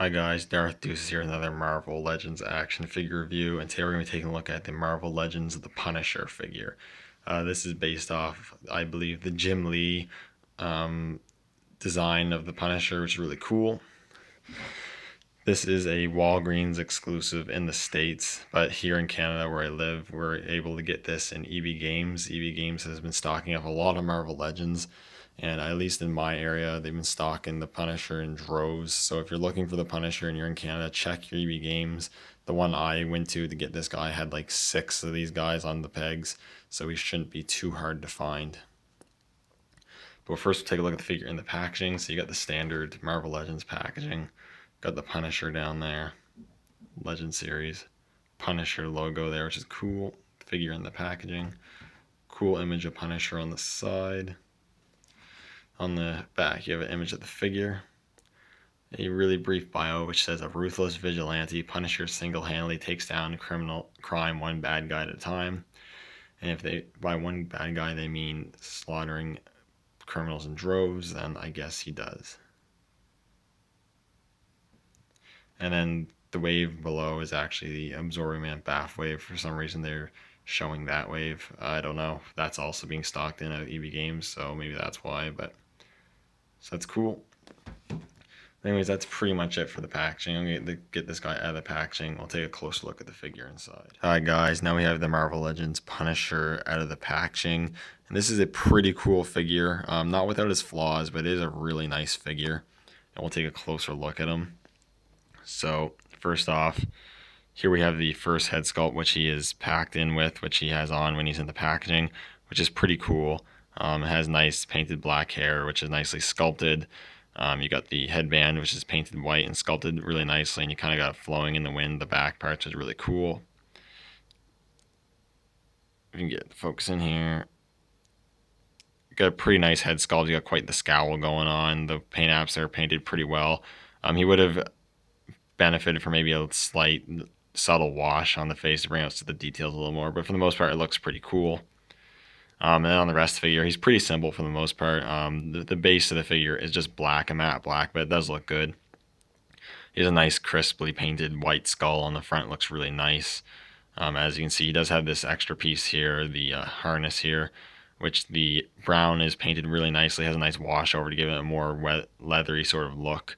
Hi guys, Darth Deuce here, another Marvel Legends action figure review, and today we're going to be taking a look at the Marvel Legends The Punisher figure. This is based off, I believe, the Jim Lee design of the Punisher, which is really cool. This is a Walgreens exclusive in the States, but here in Canada where I live, we're able to get this in EB Games. EB Games has been stocking up a lot of Marvel Legends, and at least in my area, they've been stocking the Punisher in droves. So if you're looking for the Punisher and you're in Canada, check your EB Games. The one I went to get this guy had like 6 of these guys on the pegs, so he shouldn't be too hard to find. But first, we'll take a look at the figure in the packaging. So you got the standard Marvel Legends packaging. Got the Punisher down there, Legend Series, Punisher logo there, which is cool. Figure in the packaging, cool image of Punisher on the side. On the back, you have an image of the figure. A really brief bio, which says a ruthless vigilante, Punisher single-handedly takes down crime one bad guy at a time. And if they by one bad guy they mean slaughtering criminals in droves, then I guess he does. And then the wave below is actually the Absorbing Man Bath wave. For some reason they're showing that wave. I don't know. That's also being stocked in at EB Games, so maybe that's why, but so that's cool. Anyways, that's pretty much it for the packaging. I'm going to get this guy out of the packaging. We'll take a closer look at the figure inside. Alright guys, now we have the Marvel Legends Punisher out of the packaging. And this is a pretty cool figure. Not without its flaws, but it is a really nice figure. And we'll take a closer look at him. So first off, here we have the first head sculpt, which he is packed in with, which he has on when he's in the packaging, which is pretty cool. It has nice painted black hair, which is nicely sculpted. You got the headband, which is painted white and sculpted really nicely, and you kind of got it flowing in the wind. The back parts is really cool. You can get the focus in here. Got a pretty nice head sculpt. You got quite the scowl going on. The paint apps are painted pretty well. He would have benefited from maybe a slight subtle wash on the face to bring out the details a little more, but for the most part it looks pretty cool. And then on the rest of the figure, he's pretty simple for the most part. The base of the figure is just black, a matte black, but it does look good. He has a nice crisply painted white skull on the front, looks really nice. As you can see, he does have this extra piece here, the harness here, which the brown is painted really nicely, has a nice wash over to give it a more wet, leathery sort of look.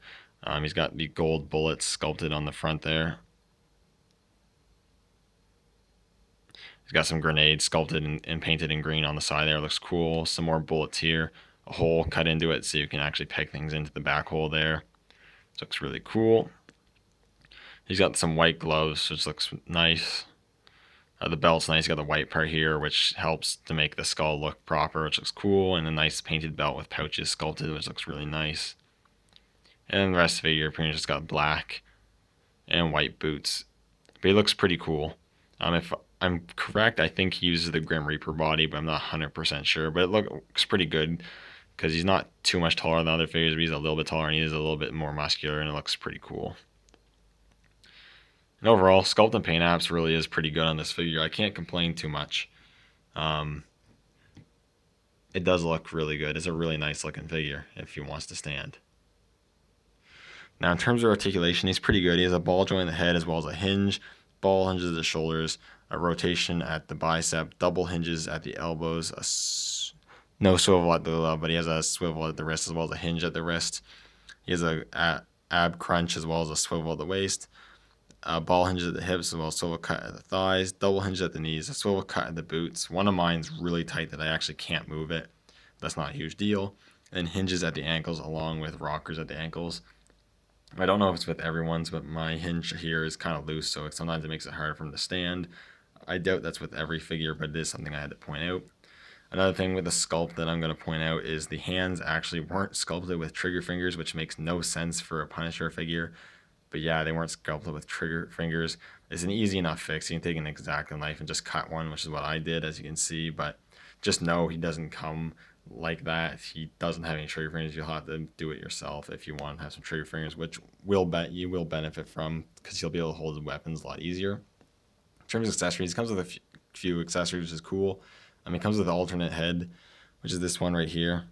He's got the gold bullets sculpted on the front there. He's got some grenades sculpted and painted in green on the side there. Looks cool. Some more bullets here. A hole cut into it so you can actually peg things into the back hole there. This looks really cool. He's got some white gloves, which looks nice. The belt's nice. He's got the white part here, which helps to make the skull look proper, which looks cool. And a nice painted belt with pouches sculpted, which looks really nice. And the rest of the figure pretty much just got black and white boots. But he looks pretty cool. If I'm correct, I think he uses the Grim Reaper body, but I'm not 100% sure. But it looks pretty good because he's not too much taller than other figures, but he's a little bit taller and he is a little bit more muscular, and it looks pretty cool. And overall, sculpt and paint apps really is pretty good on this figure. I can't complain too much. It does look really good. It's a really nice looking figure if he wants to stand. Now, in terms of articulation, he's pretty good. He has a ball joint in the head as well as a hinge. Ball hinges at the shoulders, a rotation at the bicep, double hinges at the elbows, no swivel at the elbow, but he has a swivel at the wrist as well as a hinge at the wrist. He has a ab crunch as well as a swivel at the waist. Ball hinges at the hips as well as swivel cut at the thighs, double hinges at the knees, a swivel cut at the boots. One of mine's really tight that I actually can't move it. That's not a huge deal. And hinges at the ankles along with rockers at the ankles. I don't know if it's with everyone's, but my hinge here is kind of loose, so sometimes it makes it harder for him to stand. I doubt that's with every figure, but it is something I had to point out. Another thing with the sculpt that I'm going to point out is the hands actually weren't sculpted with trigger fingers, which makes no sense for a Punisher figure. But yeah, they weren't sculpted with trigger fingers. It's an easy enough fix. You can take an X-Acto knife and just cut one, which is what I did, as you can see. But just know he doesn't come like that. He doesn't have any trigger fingers. You'll have to do it yourself if you want to have some trigger fingers, which you will benefit from because you'll be able to hold the weapons a lot easier. In terms of accessories, it comes with a few accessories, which is cool. It comes with an alternate head, which is this one right here,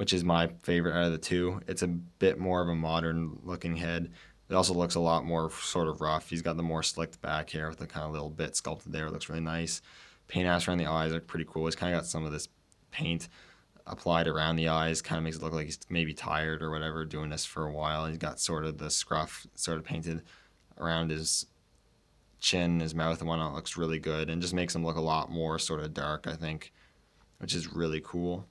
which is my favorite out of the two. It's a bit more of a modern looking head. It also looks a lot more sort of rough. He's got the more slicked back hair with the kind of little bit sculpted there. It looks really nice. Paint apps around the eyes are pretty cool. He's kind of got some of this paint applied around the eyes. Kind of makes it look like he's maybe tired or whatever doing this for a while. He's got sort of the scruff sort of painted around his chin, his mouth and whatnot. It looks really good and just makes him look a lot more sort of dark, I think, which is really cool.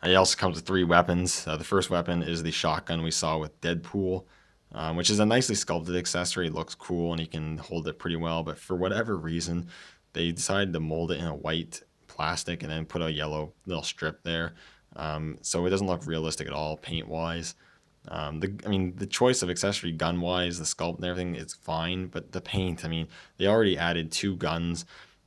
He also comes with 3 weapons. The first weapon is the shotgun we saw with Deadpool, which is a nicely sculpted accessory. It looks cool and he can hold it pretty well, but for whatever reason, they decided to mold it in a white plastic and then put a yellow little strip there. So it doesn't look realistic at all paint-wise. The choice of accessory gun-wise, the sculpt and everything is fine, but the paint, they already added 2 guns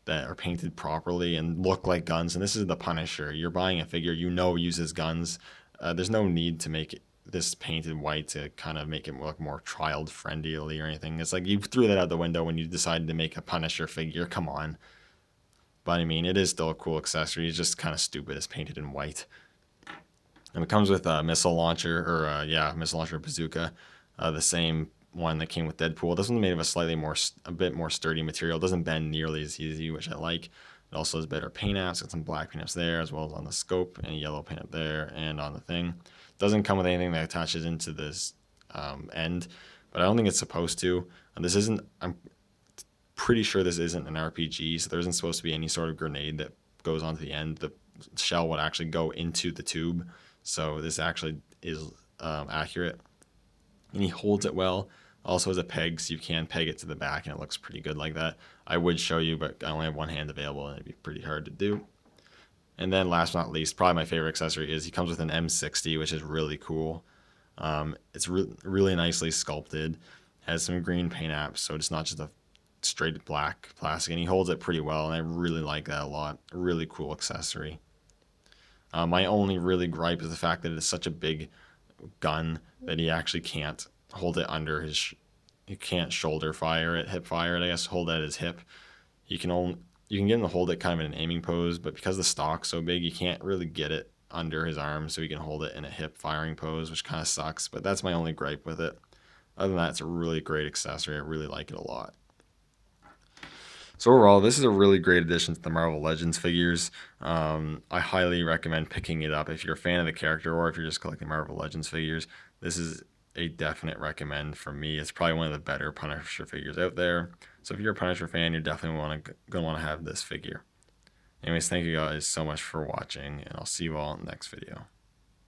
that are painted properly and look like guns, and this is the Punisher. You're buying a figure you know uses guns. There's no need to make this painted white to kind of make it look more child friendly or anything. It's like you threw that out the window when you decided to make a Punisher figure. Come on. But it is still a cool accessory. It's just kind of stupid. It's painted in white. And it comes with a missile launcher, missile launcher bazooka, the same one that came with Deadpool. This one's made of a bit more sturdy material. It doesn't bend nearly as easy, which I like. It also has better paint apps. Got some black paint apps there, as well as on the scope, and yellow paint up there, and on the thing. Doesn't come with anything that attaches into this end, but I don't think it's supposed to. And this isn't. I'm pretty sure this isn't an RPG, so there isn't supposed to be any sort of grenade that goes onto the end. The shell would actually go into the tube, so this actually is accurate. And he holds it well. Also has a peg, so you can peg it to the back, and it looks pretty good like that. I would show you, but I only have one hand available, and it'd be pretty hard to do. And then last but not least, probably my favorite accessory is he comes with an M60, which is really cool. It's really nicely sculpted. Has some green paint apps, so it's not just a straight black plastic, and he holds it pretty well, and I really like that a lot. A really cool accessory. My only really gripe is the fact that it's such a big gun that he actually can't hold it under his you can't shoulder fire it, hip fire it, I guess, hold it at his hip. You can get him to hold it kind of in an aiming pose, but because the stock's so big, you can't really get it under his arm, so he can hold it in a hip firing pose, which kind of sucks, but that's my only gripe with it. Other than that, it's a really great accessory. I really like it a lot. So overall, this is a really great addition to the Marvel Legends figures. I highly recommend picking it up if you're a fan of the character or if you're just collecting Marvel Legends figures. This is a definite recommend for me. It's probably one of the better Punisher figures out there. So if you're a Punisher fan, you're definitely gonna want to have this figure. Anyways, thank you guys so much for watching, and I'll see you all in the next video.